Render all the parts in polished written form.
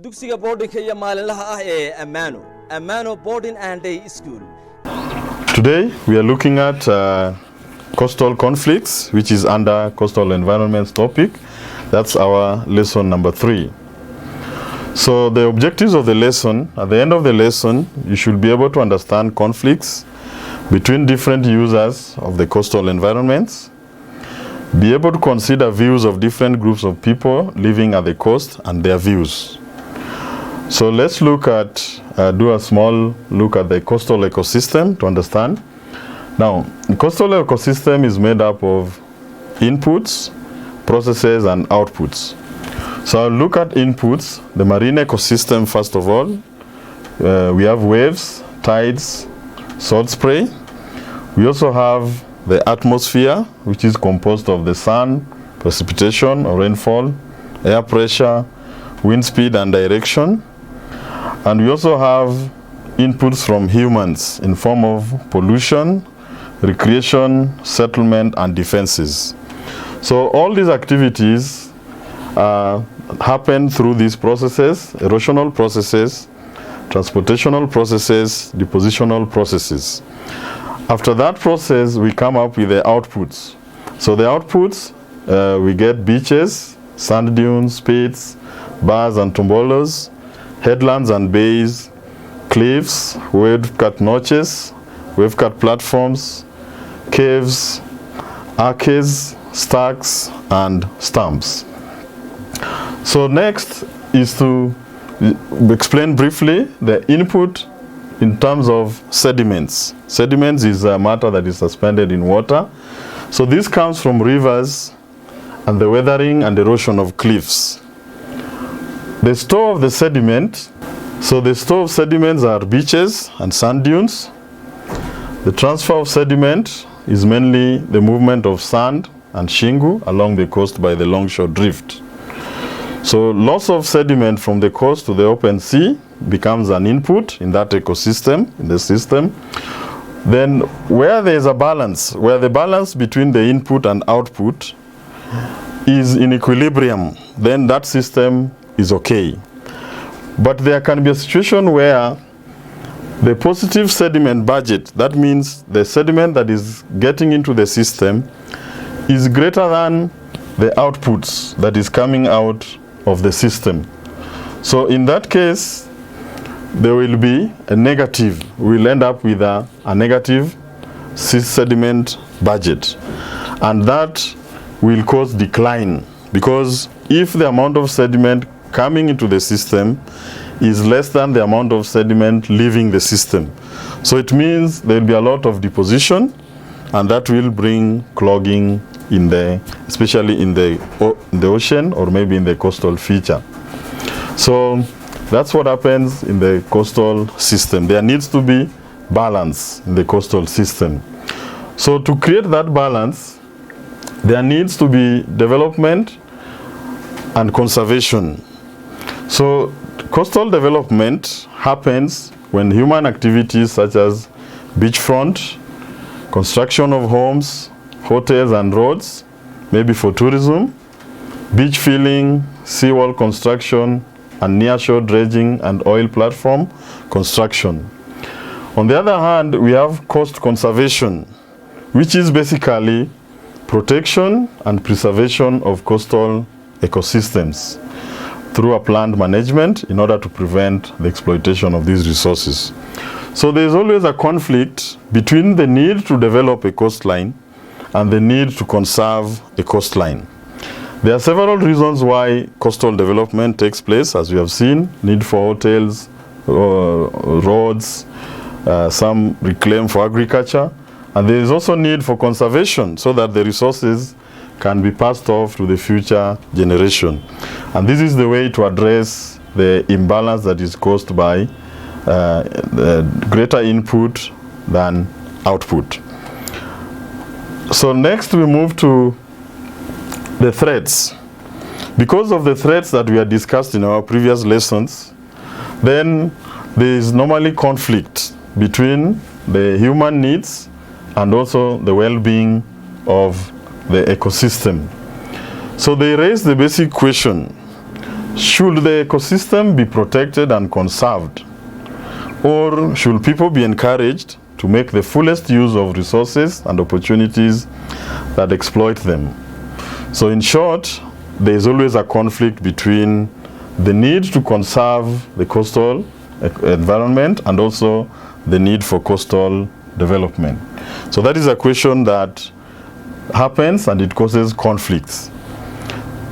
dugsiga boardingka iyo maalinlaha ah ee Amano Boarding and Day School. Today we are looking at coastal conflicts, which is under coastal environments topic. That's our lesson number 3. So the objectives of the lesson, at the end of the lesson, you should be able to understand conflicts between different users of the coastal environments, be able to consider views of different groups of people living at the coast and their views. So let's look at, do a small look at the coastal ecosystem to understand. Now, the coastal ecosystem is made up of inputs, processes, and outputs. So I'll look at inputs, the marine ecosystem first of all. We have waves, tides, salt spray. We also have the atmosphere, which is composed of the sun, precipitation or rainfall, air pressure, wind speed and direction. And we also have inputs from humans in form of pollution, recreation, settlement, and defenses. So all these activities happen through these processes: erosional processes, transportational processes, depositional processes. After that process, we come up with the outputs. So the outputs, we get beaches, sand dunes, spits, bars and tombolos, headlands and bays, cliffs, wave-cut notches, wave-cut platforms, caves, arches, stacks, and stumps. So next is to explain briefly the input in terms of sediments. Sediments is a matter that is suspended in water. So this comes from rivers and the weathering and erosion of cliffs. The store of the sediment, so the store of sediments are beaches and sand dunes. The transfer of sediment is mainly the movement of sand and shingle along the coast by the longshore drift. So loss of sediment from the coast to the open sea becomes an input in that ecosystem, in the system. Then where there is a balance, where the balance between the input and output is in equilibrium, then that system is okay. But there can be a situation where the positive sediment budget, that means the sediment that is getting into the system, is greater than the outputs that is coming out of the system. So in that case, there will be a negative. We'll end up with a negative sediment budget. And that will cause decline, because if the amount of sediment coming into the system is less than the amount of sediment leaving the system, so it means there will be a lot of deposition, and that will bring clogging in the, especially in the ocean or maybe in the coastal feature. So that's what happens in the coastal system. There needs to be balance in the coastal system. So to create that balance, there needs to be development and conservation. So coastal development happens when human activities such as beachfront, construction of homes, hotels and roads, maybe for tourism, beach filling, seawall construction, and nearshore dredging and oil platform construction. On the other hand, we have coast conservation, which is basically protection and preservation of coastal ecosystems through a planned management in order to prevent the exploitation of these resources. So there is always a conflict between the need to develop a coastline and the need to conserve a coastline. There are several reasons why coastal development takes place, as we have seen: need for hotels, roads, some reclaim for agriculture, and there is also need for conservation so that the resources can be passed off to the future generation. And this is the way to address the imbalance that is caused by greater input than output. So next we move to the threats. Because of the threats that we had discussed in our previous lessons, then there is normally conflict between the human needs and also the well-being of the ecosystem. So they raise the basic question: Should the ecosystem be protected and conserved? Or should people be encouraged to make the fullest use of resources and opportunities that exploit them? So in short, there is always a conflict between the need to conserve the coastal environment and also the need for coastal development. So that is a question that happens and it causes conflicts.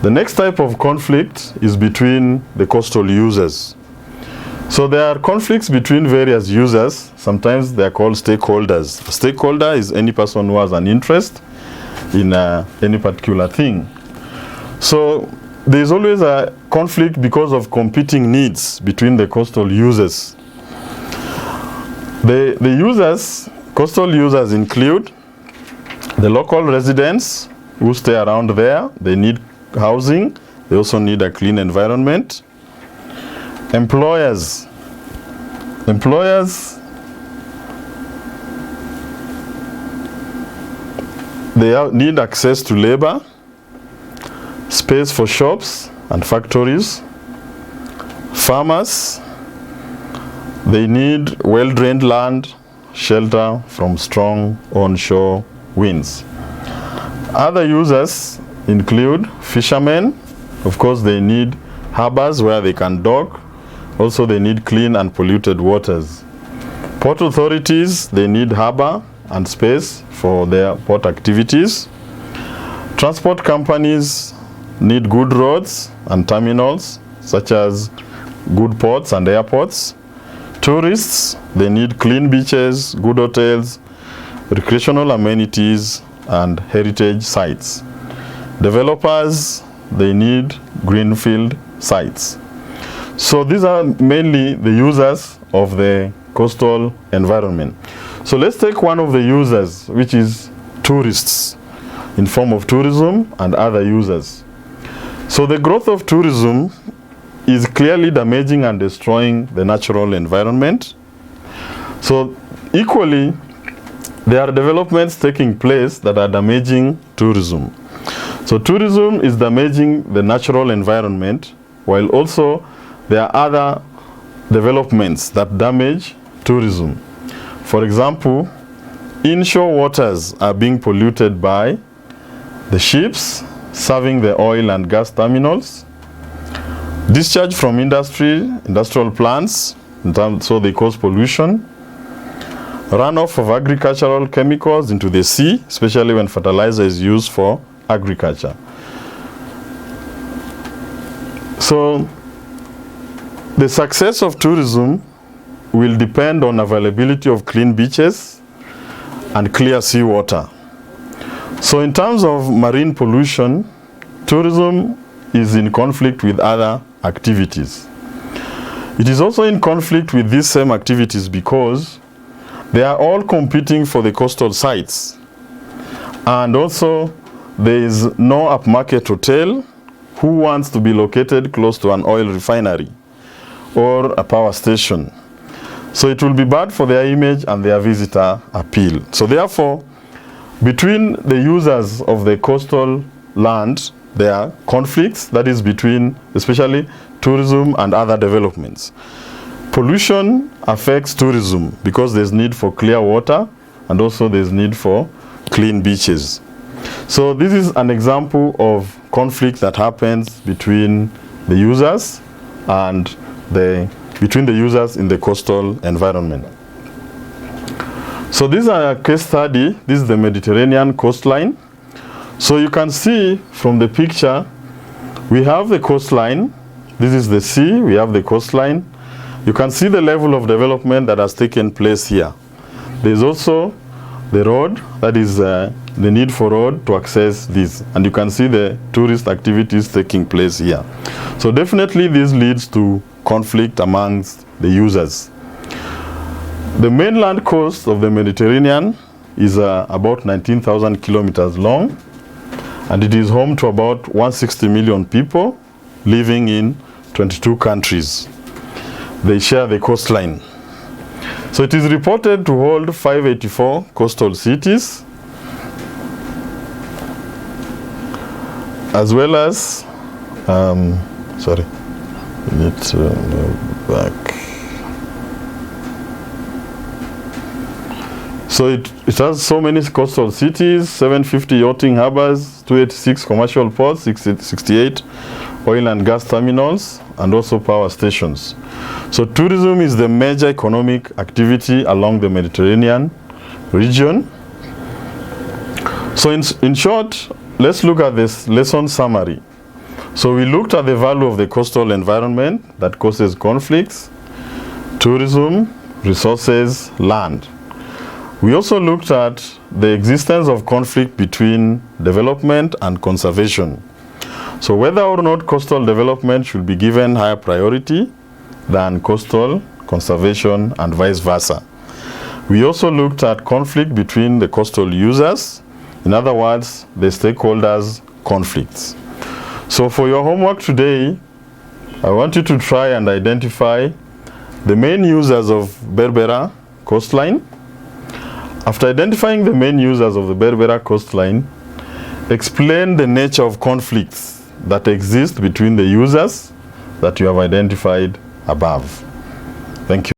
The next type of conflict is between the coastal users. So there are conflicts between various users. Sometimes they are called stakeholders. A stakeholder is any person who has an interest in any particular thing. So there is always a conflict because of competing needs between the coastal users. Coastal users include the local residents who stay around there. They need housing. They also need a clean environment. Employers, they need access to labor, space for shops and factories. Farmers, they need well-drained land, shelter from strong onshore winds. Other users include fishermen. Of course, they need harbors where they can dock. Also, they need clean and polluted waters. Port authorities, they need harbor and space for their port activities. Transport companies need good roads and terminals, such as good ports and airports. Tourists, they need clean beaches, good hotels, recreational amenities, and heritage sites. Developers, they need greenfield sites. So these are mainly the users of the coastal environment. So let's take one of the users, which is tourists, in form of tourism and other users. So the growth of tourism is clearly damaging and destroying the natural environment. So equally, there are developments taking place that are damaging tourism. So tourism is damaging the natural environment, while also there are other developments that damage tourism. For example, inshore waters are being polluted by the ships serving the oil and gas terminals, discharge from industrial plants, so they cause pollution, runoff of agricultural chemicals into the sea, especially when fertilizer is used for agriculture. So the success of tourism will depend on availability of clean beaches and clear seawater. So in terms of marine pollution, tourism is in conflict with other activities. It is also in conflict with these same activities because they are all competing for the coastal sites. And also there is no upmarket hotel who wants to be located close to an oil refinery or a power station. So it will be bad for their image and their visitor appeal. So therefore, between the users of the coastal land, there are conflicts, that is between especially tourism and other developments. Pollution affects tourism because there's need for clear water and also there's need for clean beaches. So this is an example of conflict that happens between the users and between the users in the coastal environment. So this is a case study. This is the Mediterranean coastline. So you can see from the picture, we have the coastline. This is the sea. We have the coastline. You can see the level of development that has taken place here. There's also the road, that is the need for road to access this. And you can see the tourist activities taking place here. So definitely this leads to conflict amongst the users. The mainland coast of the Mediterranean is about 19,000 kilometers long, and it is home to about 160 million people living in 22 countries. They share the coastline. So it is reported to hold 584 coastal cities, as well as, We need to move back. So it has so many coastal cities, 750 yachting harbors, 286 commercial ports, 68 oil and gas terminals, and also power stations. So tourism is the major economic activity along the Mediterranean region. So in short, let's look at this lesson summary. So we looked at the value of the coastal environment that causes conflicts, tourism, resources, land. We also looked at the existence of conflict between development and conservation. So whether or not coastal development should be given higher priority than coastal conservation and vice versa. We also looked at conflict between the coastal users, in other words, the stakeholders' conflicts. So for your homework today, I want you to try and identify the main users of Berbera coastline. After identifying the main users of the Berbera coastline, explain the nature of conflicts that exist between the users that you have identified above. Thank you.